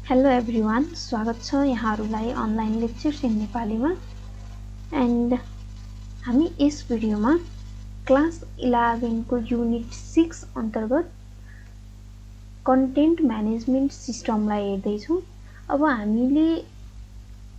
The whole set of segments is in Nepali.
Hello everyone, स्वागत छ यहाँहरुलाई अनलाइन लेक्चर्स इन नेपालीमा एन्ड हामी यस भिडियोमा क्लास 11 को युनिट 6 अन्तर्गत कन्टेन्ट म्यानेजमेन्ट सिस्टमलाई हेर्दै छौं। अब हामीले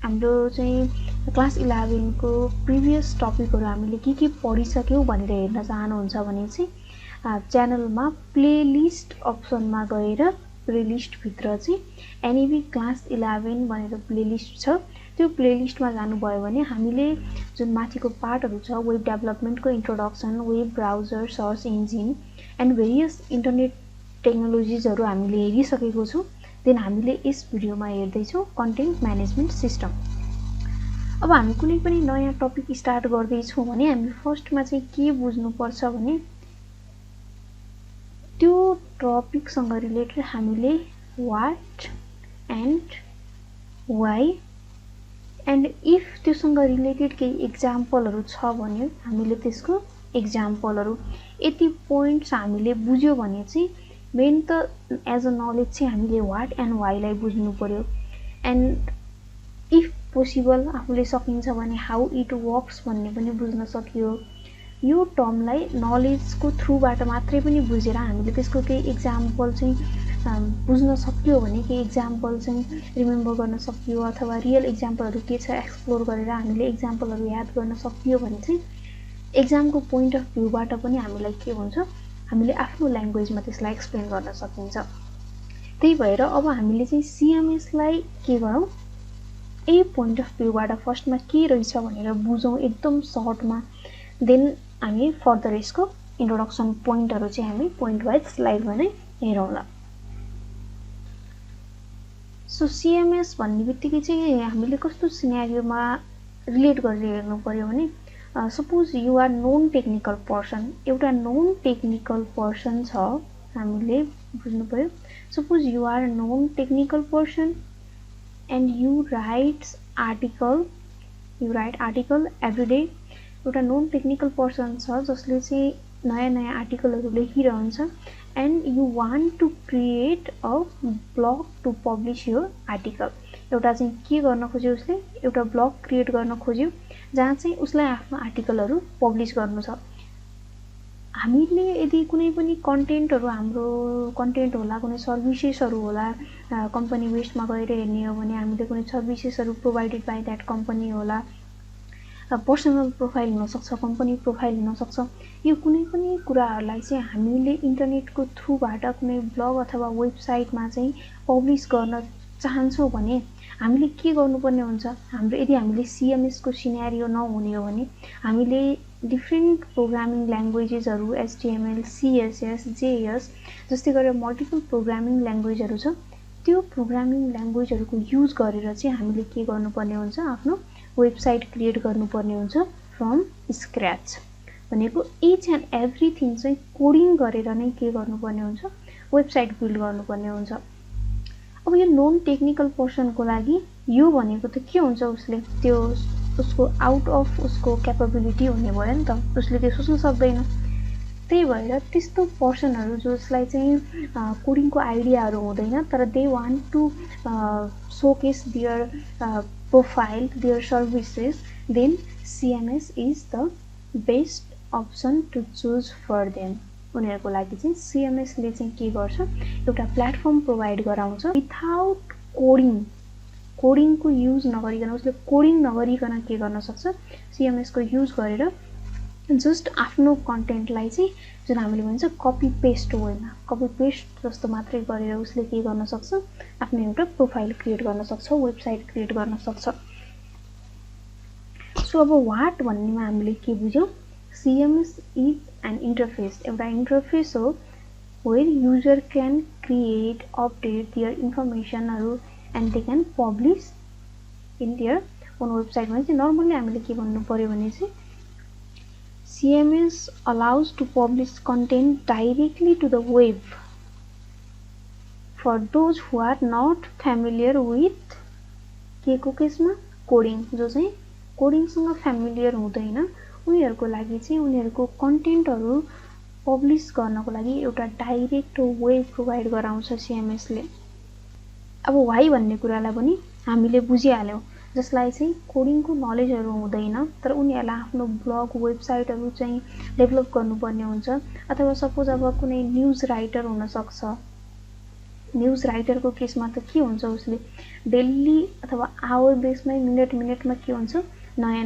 हाम्रो चाहिँ क्लास 11 को प्रिभियस टपिकहरु हामीले के पढिसक्यौ भनेर हेर्न चाहनुहुन्छ भने चाहिँ च्यानलमा प्लेलिस्ट अप्सनमा गएर प्लेलिस्ट भित्र चाहिँ NEB क्लास 11 भनेर प्लेलिस्ट छ। त्यो प्लेलिस्टमा जानुभयो भने हामीले जुन माथिको पार्टहरु छ वेब डेभलपमेन्टको introduction, web browser, search engine and various internet टेक्नोलोजिजहरु हामीले हेरिसकेको छौं। देन हामीले यस भिडियोमा हेर्दै छौं कन्टेन्ट म्यानेजमेन्ट सिस्टम। अब हामी कुनै पनि नयाँ टपिक स्टार्ट गर्दै छौं भने हामी फर्स्टमा चाहिँ के बुझ्नु पर्छ भने त्यो टपिक सँग रिलेटेड हामीले what and why and if त्योसँग रिलेटेड केही एक्जाम्पलहरु छ भने हामीले त्यसको एक्जाम्पलहरु यति पोइन्ट्स हामीले बुझ्यो भने चाहिँ मेन त एज अ नलेज चाहिँ हामीले व्हाट एन्ड व्हाई लाई बुझ्नु पर्यो। एन्ड इफ पोसिबल आफुले सकिन्छ भने हाउ इट वर्क्स भन्ने पनि बुझ्न सकियो। यो टर्मलाई नलेजको थ्रुबाट मात्रै पनि बुझेर हामीले त्यसको केही एक्जाम्पल चाहिँ बुझ्न सकियो भने केही एक्जाम्पल चाहिँ रिमेम्बर गर्न सकियो अथवा रियल एक्जाम्पलहरु के छ एक्सप्लोर गरेर हामीले एक्जाम्पलहरु याद गर्न सकियो भने चाहिँ एक्जामको पोइन्ट अफ भ्यूबाट पनि हामीलाई के हुन्छ हामीले आफ्नो ल्याङ्ग्वेजमा त्यसलाई एक्सप्लेन गर्न सकिन्छ। त्यही भएर अब हामीले चाहिँ CMS लाई के गरौँ ए पोइन्ट अफ भ्यूबाट फर्स्टमा के रहेछ भनेर बुझौं एकदम सर्टमा। देन हामी फर्दर यसको इन्ट्रोडक्सन पोइन्टहरु चाहिँ हामी पोइन्ट वाइज स्लाइडमा नै हेरौँला। सो CMS भन्ने बित्तिकै चाहिँ हामीले कस्तो सिनेरियोमा रिलेट गरेर हेर्नु पर्यो भने suppose you are non technical person, एउटा नन टेक्निकल पर्सन छ हामीले बुझ्नु पर्यो। Suppose you are non technical person and you write article every day. एउटा नन टेक्निकल पर्सन छ जसले चाहिँ नयाँ आर्टिकलहरु लेखिरहन्छ and you want to create a blog to publish your article. एउटा चाहिँ के गर्न खोज्यो उसले एउटा ब्लग क्रिएट गर्न खोज्यो जहाँ चाहिँ उसलाई आफ्नो आर्टिकलहरु पब्लिश गर्नु छ। हामीले यदि कुनै पनि कन्टेन्टहरु हाम्रो कन्टेन्ट होला कुनै सर्भिसेसहरु होला कम्पनी बेस्डमा गएर हेर्ने हो भने हामीले कुनै सर्भिसेसहरु प्रोवाइडेड बाइ दैट कम्पनी होला, पर्सनल प्रोफाइल हुन सक्छ, कम्पनी प्रोफाइल हुन सक्छ। यो कुनै पनि कुराहरुलाई चाहिँ हामीले इन्टरनेटको थ्रुबाट कुनै ब्लग अथवा वेबसाइटमा चाहिँ पब्लिश गर्न चाहन्छौं भने हामीले के गर्नुपर्ने हुन्छ हाम्रो यदि हामीले CMS को सिनेरियो नहुने हो भने हामीले डिफरेन्ट प्रोग्रामिङ ल्याङ्ग्वेजेसहरु HTML, CSS, JS जस्तै गरेर मल्टिपल प्रोग्रामिङ ल्याङ्ग्वेजहरु छ। त्यो प्रोग्रामिङ ल्याङ्ग्वेजहरुको युज गरेर चाहिँ हामीले के गर्नुपर्ने हुन्छ आफ्नो वेबसाइट क्रिएट गर्नुपर्ने हुन्छ फ्रम स्क्रैच। भनेको इच एन्ड एभ्रीथिङ चाहिँ कोडिङ गरेर नै के गर्नुपर्ने हुन्छ वेबसाइट बिल्ड गर्नुपर्ने हुन्छ। अब यो नन टेक्निकल पर्सनको लागि यो भनेको त के हुन्छ उसले त्यो उसको आउट अफ उसको क्यापेबिलिटी हुने भयो नि त, उसले त्यो सोच्न सक्दैन। त्यही भएर त्यस्तो पर्सनहरु जसलाई चाहिँ कोडिङको आइडियाहरु हुँदैन तर they want to showcase their profile their services then CMS is the best option to choose for them. उनीहरुको लागि चाहिँ CMS ले चाहिँ के गर्छ एउटा प्लेटफर्म प्रोवाइड गराउँछ विथआउट कोडिङको युज नगरिकन उसले कोडिङ नगरिकन के गर्न सक्छ CMS को युज गरेर जस्ट आफ्नो कन्टेन्टलाई चाहिँ जुन हामीले भन्छ कपी पेस्ट वेमा कपी पेस्ट जस्तो मात्रै गरेर उसले के गर्न सक्छ आफ्नो एउटा प्रोफाइल क्रिएट गर्न सक्छ, वेबसाइट क्रिएट गर्न सक्छ। सो अब व्हाट भन्नेमा हामीले के बुझ्यौ CMS इज एन इन्टरफेस, एउटा इन्टरफेस हो where user can create, update their information and they can publish in their own website। भने चाहिँ नर्मली हामीले के भन्नु पर्यो भने चाहिँ CMS allows to publish content directly to the web for those who are not familiar with के को केसमा कोडिङ, जो चाहिँ कोडिङसँग फ्यामिलियर हुँदैन उनीहरुको लागि चाहिँ उनीहरुको कन्टेन्टहरु पब्लिश गर्नको लागि एउटा डाइरेक्ट वे प्रोवाइड गराउँछ CMS ले। अब वाइ भन्ने कुरालाई पनि हामीले बुझिहाल्यौं, जसलाई चाहिँ कोडिङको नलेजहरु हुँदैन तर उनीहरुलाई आफ्नो ब्लग वेबसाइटहरु चाहिँ डेभलप गर्नुपर्ने हुन्छ। अथवा सपोज अब कुनै न्यूज राइटर हुन सक्छ, न्यूज राइटरको केसमा त के हुन्छ, उसले डेली अथवा आवर बेसमै मिनेटमा के हुन्छ, नयाँ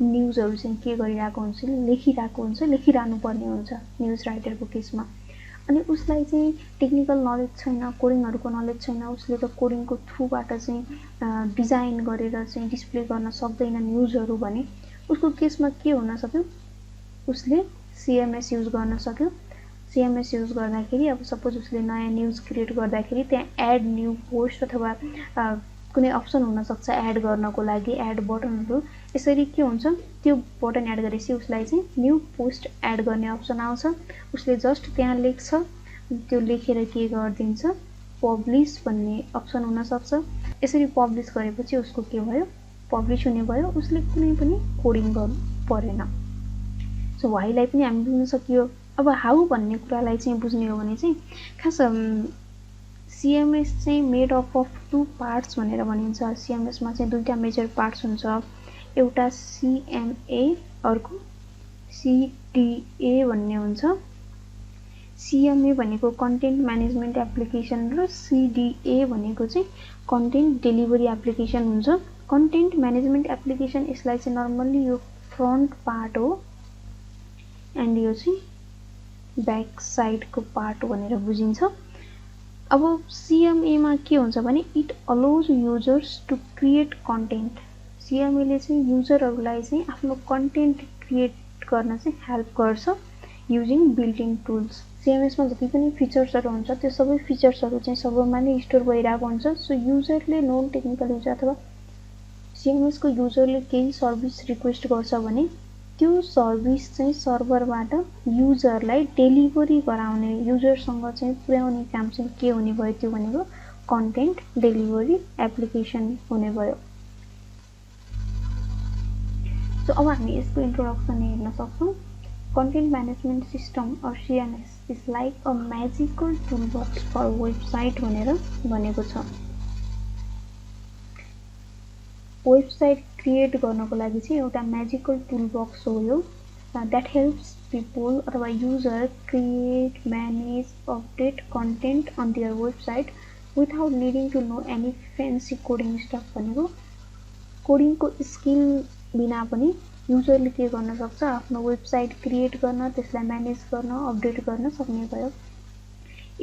न्यूजहरु चाहिँ के गरिरहेको हुन्छ, लेखिरहेको हुन्छ, लेखिरहनु पर्ने हुन्छ न्यूज राइटरको केसमा। अनि उसलाई चाहिँ टेक्निकल नलेज छैन, कोडिङहरुको नलेज छैन, उसले त कोडिङको थ्रुबाट चाहिँ डिजाइन गरेर चाहिँ डिस्प्ले गर्न सक्दैन न्यूजहरु भने उसको केसमा के हुन सक्यो, उसले CMS युज गर्न सक्यो। CMS युज गर्दाखेरि अब सपोज उसले नयाँ न्यूज क्रिएट गर्दाखेरि त्यहाँ एड न्यू पोस्ट अथवा कुनै अप्सन हुन सक्छ एड गर्नको लागि, एड बटनहरु। यसरी के हुन्छ, त्यो बटन एड गरेपछि उसलाई चाहिँ न्यू पोस्ट एड गर्ने अप्सन आउँछ। उसले जस्ट त्यहाँ लेख्छ, त्यो लेखेर के गर्दिन्छ, पब्लिश भन्ने अप्सन हुन सक्छ। यसरी पब्लिश गरेपछि उसको के भयो, पब्लिश हुने भयो, उसले कुनै पनि कोडिङ गर्नु परेन। सो वाइलाई पनि हामी बुझ्न सकियो। अब हाउ भन्ने कुरालाई चाहिँ बुझ्ने हो भने चाहिँ खास CMS चाहिँ मेड अप अफ 2 पार्ट्स भनेर भनिन्छ। CMS मा चाहिँ दुईटा मेजर पार्ट्स हुन्छ, एउटा CMA अर्को CTA भन्ने हुन्छ। CMA भनेको कन्टेन्ट म्यानेजमेन्ट एप्लिकेसन र CDA भनेको चाहिँ कन्टेन्ट डेलिभरी एप्लिकेसन हुन्छ। कन्टेन्ट म्यानेजमेन्ट एप्लिकेसन यसलाई चाहिँ नर्मली यो फ्रन्ट पार्ट हो एन्ड यो चाहिँ ब्याक साइडको पार्ट भनेर बुझिन्छ। अब CMA मा के हुन्छ भने it allows users to create content. CMA ले चाहिँ युजरहरुलाई चाहिँ आफ्नो कन्टेन्ट क्रिएट गर्न चाहिँ हेल्प गर्छ युजिङ बिल्ट-इन टुल्स। CMS मा जति पनि फिचर्सहरु हुन्छ त्यो सबै फिचर्सहरु चाहिँ सर्भरमा नै स्टोर भइरहेको हुन्छ। सो युजरले नन टेक्निकल युजर अथवा CMS को युजरले केही सर्भिस रिक्वेस्ट गर्छ भने त्यो सर्भिस चाहिँ सर्भरबाट युजरलाई डेलिभरी गराउने, युजरसँग चाहिँ पुर्याउने काम चाहिँ के हुने भयो, त्यो भनेको कन्टेन्ट डेलिभरी एप्लिकेसन हुने भयो। सो अब हामी यसको इन्ट्रोडक्सन हेर्न सक्छौं। Content management system or CMS is like a magical toolbox for website भनेर भनेको छ। वेबसाइट क्रिएट गर्नको लागि चाहिँ एउटा म्याजिकल टुलबक्स हो यो, that helps people अथवा user create, manage, update content on their website without needing to know any fancy coding stuff। भनेको कोडिङको स्किल बिना पनि युजरले के गर्न सक्छ, आफ्नो वेबसाइट क्रिएट गर्न, त्यसलाई म्यानेज गर्न, अपडेट गर्न सक्ने भयो।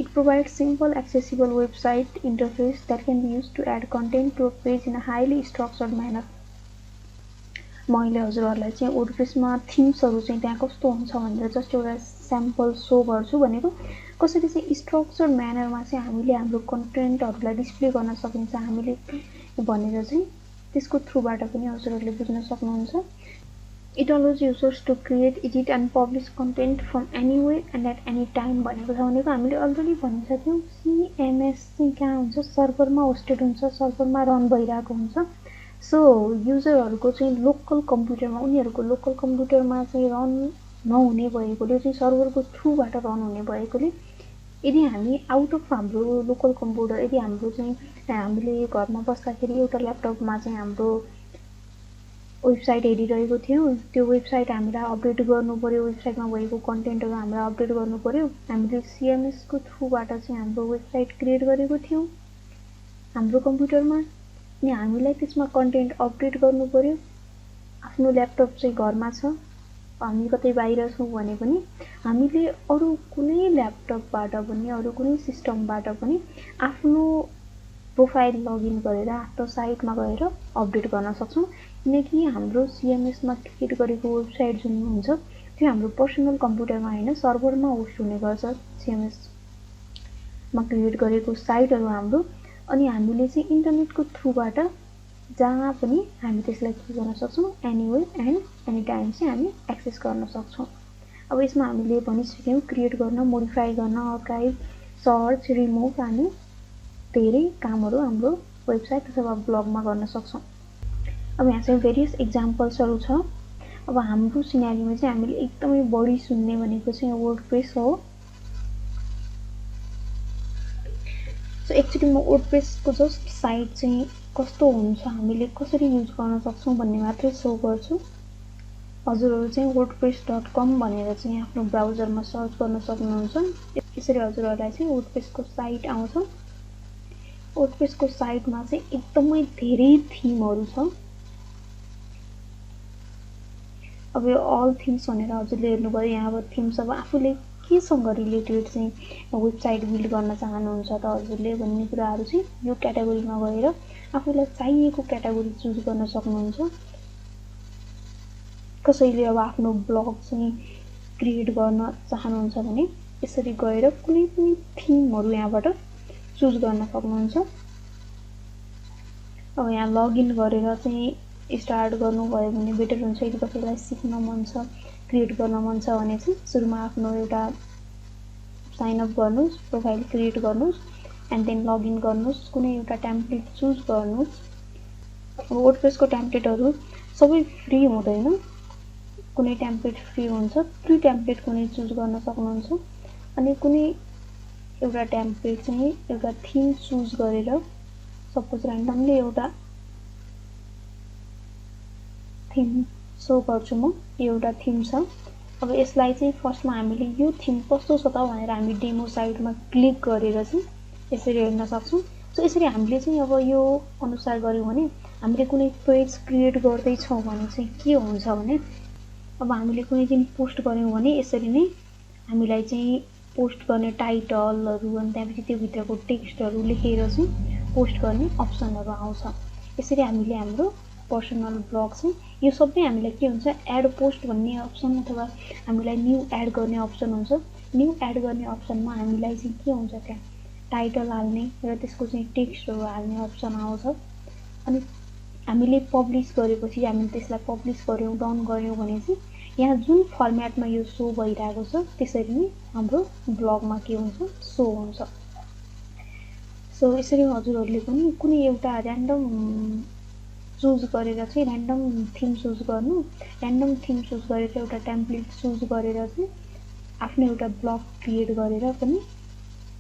It provides simple, accessible website interface that can be used to add content to a page in a highly structured manner। मैले हजुरहरुलाई चाहिँ वर्डप्रेसमा थिम्सहरु चाहिँ त्यहाँ कस्तो हुन्छ भनेर जस्ट एउटा स्याम्पल शो गर्छु। भनेको कसरी चाहिँ स्ट्रक्चर्ड म्यानरमा चाहिँ हामीले हाम्रो कन्टेन्टहरुलाई डिस्प्ले गर्न सकिन्छ हामीले भनेर चाहिँ त्यसको थ्रुबाट पनि हजुरहरुले बुझ्न सक्नुहुन्छ। It allows users to create, edit and publish content from anywhere and at any time भनेको छ। भनेको हामीले अलरेडी भनिसक्यौं CMS चाहिँ कहाँ हुन्छ, सर्भरमा होस्टेड हुन्छ, सर्भरमा रन भइरहेको हुन्छ। सो युजरहरुको चाहिँ लोकल कम्प्युटरमा, उनीहरुको लोकल कम्प्युटरमा चाहिँ रन नहुने भएकोले चाहिँ सर्भरको थ्रुबाट रन हुने भएकोले यदि हामी आउट अफ हाम्रो लोकल कम्प्युटर, यदि हाम्रो चाहिँ हामीले घरमा बस्दाखेरि एउटा ल्यापटपमा चाहिँ हाम्रो वेबसाइट हेरिरहेको थियौं, त्यो वेबसाइट हामीलाई अपडेट गर्नु पर्यो, वेबसाइटमा भएको कन्टेन्टहरु हामीलाई अपडेट गर्नु पर्यो। हामीले CMS को थ्रुबाट चाहिँ हाम्रो वेबसाइट क्रिएट गरेको थियौं हाम्रो कम्प्युटरमा, अनि हामीलाई त्यसमा कन्टेन्ट अपडेट गर्नु पर्यो। आफ्नो ल्यापटप चाहिँ घरमा छ, हामी कतै बाहिर छौं भने पनि हामीले अरु कुनै ल्यापटपबाट पनि, अरु कुनै सिस्टमबाट पनि आफ्नो प्रोफाइल लगइन गरेर आफ्नो साइटमा गएर अपडेट गर्न सक्छौं। किनकि हाम्रो CMS मा क्रिएट गरेको वेबसाइट जुन हुन्छ त्यो हाम्रो पर्सनल कम्प्युटरमा हैन, सर्भरमा होस्ट हुने गर्छ। CMS मा क्रिएट गरेको साइटहरु हाम्रो, अनि हामीले चाहिँ इन्टरनेटको थ्रुबाट जहाँ पनि हामी त्यसलाई के गर्न सक्छौं, एनीवेयर एन्ड एनी टाइम चाहिँ हामी एक्सेस गर्न सक्छौं। अब यसमा हामीले भनिसक्यौं क्रिएट गर्न, मोडिफाई गर्न, आर्काइभ, सर्च, रिमुभ अनि धेरै कामहरु हाम्रो वेबसाइट अथवा ब्लगमा गर्न सक्छौं। अब यहाँ चाहिँ भेरियस एक्जाम्पल्सहरु छ। अब हाम्रो सिनेरियोमा चाहिँ हामीले एकदमै बढी सुन्ने भनेको चाहिँ वर्डप्रेस हो। सो एक्चुअलीमा वर्डप्रेसको जस्ट साइट चाहिँ कस्तो हुन्छ, हामीले कसरी युज गर्न सक्छौँ भन्ने मात्रै सो गर्छु। हजुरहरू चाहिँ wordpress.com भनेर चाहिँ आफ्नो ब्राउजरमा सर्च गर्न सक्नुहुन्छ। यसरी हजुरहरूलाई चाहिँ वर्डप्रेसको साइट आउँछ। वर्डप्रेसको साइटमा चाहिँ एकदमै धेरै थिमहरू छ। अब यो अल थिम्स भनेर हजुरले हेर्नु पर्यो। यहाँ अब थिम्स अब आफूले केसँग रिलेटेड चाहिँ वेबसाइट बिल्ड गर्न चाहनुहुन्छ त हजुरले भन्ने कुराहरू चाहिँ यो क्याटेगोरीमा गएर आफूलाई चाहिएको क्याटेगोरी चुज गर्न सक्नुहुन्छ। कसैले अब आफ्नो ब्लग चाहिँ क्रिएट गर्न चाहनुहुन्छ भने यसरी गएर कुनै पनि थिमहरू यहाँबाट चुज गर्न सक्नुहुन्छ। अब यहाँ लगइन गरेर चाहिँ स्टार्ट गर्नुभयो भने बेटर हुन्छ। यदि कसैलाई सिक्न मन छ, क्रिएट गर्न मन छ भने चाहिँ सुरुमा आफ्नो एउटा साइन अप गर्नुहोस्, प्रोफाइल क्रिएट गर्नुहोस् एन्ड देन लगइन गर्नुहोस्, कुनै एउटा टेम्प्लेट चुज गर्नुहोस्। अब वर्डप्रेसको टेम्प्लेटहरू सबै फ्री हुँदैन, कुनै टेम्प्लेट फ्री हुन्छ। फ्री टेम्प्लेट कुनै चुज गर्न सक्नुहुन्छ अनि कुनै एउटा टेम्प्लेट चाहिँ एउटा थिम चुज गरेर सपोज र्यान्डमली एउटा थिम सो गर्छु म। यो एउटा थिम छ। अब यसलाई चाहिँ फर्स्टमा हामीले यो थिम कस्तो छ त भनेर हामी डेमो साइटमा क्लिक गरेर चाहिँ यसरी हेर्न सक्छौँ। सो यसरी हामीले चाहिँ अब यो अनुसार गऱ्यौँ भने हामीले कुनै पेज क्रिएट गर्दैछौँ भने चाहिँ के हुन्छ भने अब हामीले कुनै दिन पोस्ट गऱ्यौँ भने यसरी नै हामीलाई चाहिँ पोस्ट गर्ने टाइटलहरू अनि त्यसपछि त्योभित्रको टेक्स्टहरू लेखेर चाहिँ पोस्ट गर्ने अप्सनहरू आउँछ। यसरी हामीले हाम्रो पर्सनल ब्लग चाहिँ यो सबै हामीलाई के हुन्छ, एड पोस्ट भन्ने अप्सन अथवा हामीलाई न्यू एड गर्ने अप्सन हुन्छ। न्यू एड गर्ने अप्सनमा हामीलाई चाहिँ के हुन्छ, त्यहाँ टाइटल हाल्ने र त्यसको चाहिँ टेक्स्टहरू हाल्ने अप्सन आउँछ। अनि हामीले पब्लिस गरेपछि हामीले त्यसलाई पब्लिस गऱ्यौँ, डाउन गऱ्यौँ भने चाहिँ यहाँ जुन फर्मेटमा यो सो भइरहेको छ त्यसरी नै हाम्रो ब्लगमा के हुन्छ, सो हुन्छ। सो यसरी हजुरहरूले पनि कुनै एउटा र्यान्डम चुज गरेर चाहिँ र्यान्डम थिम चुज गर्नु, र्यान्डम थिम चुज गरेर एउटा टेम्प्लेट चुज गरेर चाहिँ आफ्नो एउटा ब्लग क्रिएट गरेर पनि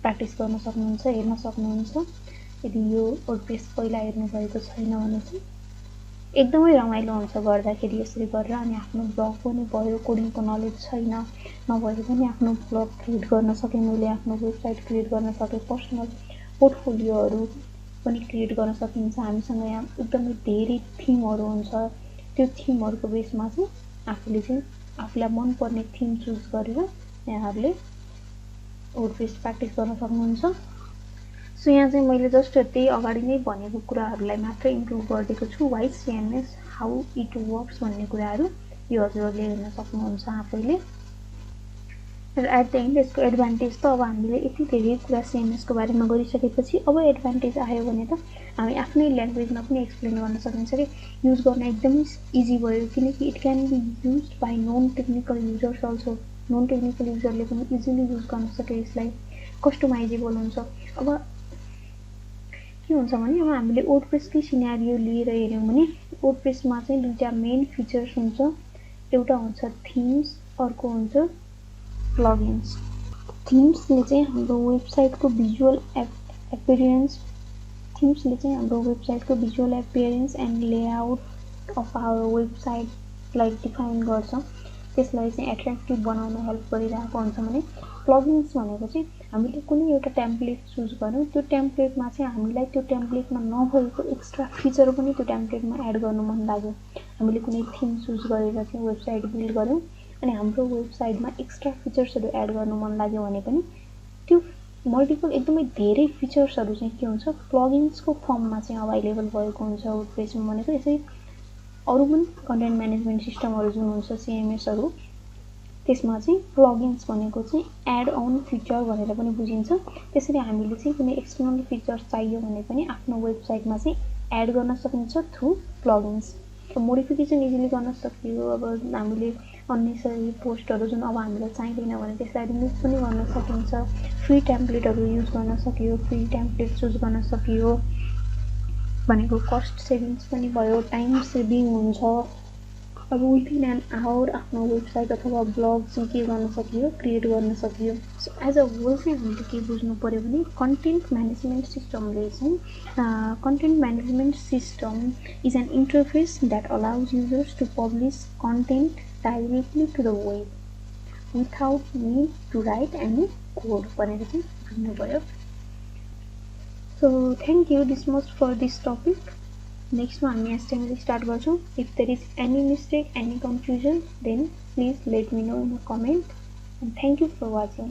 प्र्याक्टिस गर्न सक्नुहुन्छ, हेर्न सक्नुहुन्छ। यदि यो वर्डप्रेस पहिला हेर्नुभएको छैन भने चाहिँ एकदमै रमाइलो हुन्छ गर्दाखेरि यसरी गरेर। अनि आफ्नो ब्लग पनि भयो, कोडिङको नलेज छैन नभए पनि आफ्नो ब्लग क्रिएट गर्न सकेँ मैले, आफ्नो वेबसाइट क्रिएट गर्न सकेँ, पर्सनल पोर्टफोलियोहरू पनि क्रिएट गर्न सकिन्छ। हामीसँग यहाँ एकदमै धेरै थिमहरू हुन्छ। त्यो थिमहरूको बेसमा चाहिँ आफूलाई मनपर्ने थिम चुज गरेर यहाँहरूले वर्डप्रेस प्र्याक्टिस गर्न सक्नुहुन्छ। सो यहाँ चाहिँ मैले जस्ट त्यही अगाडि नै भनेको कुराहरूलाई मात्रै इम्प्रुभ गरिदिएको छु। Why CMS, how it works भन्ने कुराहरू यो हजुरहरूले हेर्न सक्नुहुन्छ आफैले। र एट द एन्ड यसको एडभान्टेज त अब हामीले यति धेरै कुरा CMSको बारेमा गरिसकेपछि अब एडभान्टेज आयो भने त हामी आफ्नै ल्याङ्ग्वेजमा पनि एक्सप्लेन गर्न सकिन्छ कि युज गर्न एकदमै इजी भयो, किनकि it can be use by non technical users also. Non technical युजरले पनि इजिली युज गर्न सके, यसलाई कस्टमाइजेबल हुन्छ। अब के हुन्छ भने अब हामीले वर्डप्रेसकै सिनारियो लिएर हेऱ्यौँ भने वर्डप्रेसमा चाहिँ दुईवटा मेन फिचर्स हुन्छ। एउटा हुन्छ थिम्स, अर्को हुन्छ प्लगइन्स। थिम्सले चाहिँ हाम्रो वेबसाइटको visual appearance and layout of our वेबसाइटलाई डिफाइन गर्छ, त्यसलाई चाहिँ एट्र्याक्टिभ बनाउन हेल्प गरिरहेको हुन्छ। भने प्लगइन्स भनेको चाहिँ हामीले कुनै एउटा टेम्प्लेट चुज गऱ्यौँ, त्यो टेम्प्लेटमा चाहिँ हामीलाई त्यो टेम्प्लेटमा नभएको एक्स्ट्रा फिचर पनि त्यो टेम्प्लेटमा एड गर्नु मन लाग्यो। हामीले कुनै थिम चुज गरेर चाहिँ वेबसाइट बिल्ड गऱ्यौँ अनि हाम्रो वेबसाइटमा एक्स्ट्रा फिचर्सहरू एड गर्नु मन लाग्यो भने पनि त्यो मल्टिपल एकदमै धेरै फिचर्सहरू चाहिँ के हुन्छ, प्लगइन्सको फर्ममा चाहिँ अभाइलेबल भएको हुन्छ वर्डप्रेसमा। भनेको यसै अरू पनि कन्टेन्ट म्यानेजमेन्ट सिस्टमहरू जुन हुन्छ CMSहरू, त्यसमा चाहिँ प्लगइन्स भनेको चाहिँ एड अन फिचर भनेर पनि बुझिन्छ। त्यसरी हामीले चाहिँ कुनै एक्सटर्नल फिचर चाहियो भने पनि आफ्नो वेबसाइटमा चाहिँ एड गर्न सकिन्छ थ्रु प्लगइन्स। मोडिफिकेसन इजिली गर्न सकियो। अब हामीले अननेसेसरी पोस्टहरू जुन अब हामीलाई चाहिँदैन भने त्यसलाई रिमुभ पनि गर्न सकिन्छ। फ्री टेम्प्लेटहरू युज गर्न सकियो, फ्री टेम्प्लेट चुज गर्न सकियो भनेको कस्ट सेभिङ्स पनि भयो, टाइम सेभिङ हुन्छ। अब विदिन एन आवर आफ्नो वेबसाइट अथवा ब्लग चाहिँ के गर्न सकियो, क्रिएट गर्न सकियो। सो एज अ होल चाहिँ हामीले के बुझ्नु पऱ्यो भने कन्टेन्ट म्यानेजमेन्ट सिस्टमले चाहिँ content management system is an interface that allows users to publish content directly to the web without need to write any code भनेर चाहिँ बुझ्नु पऱ्यो। So thank you this much for this topic. नेक्स्टमा हामी HTML स्टार्ट गर्छौँ। If there is any mistake, any confusion, then please let me know in a comment, and thank you for watching.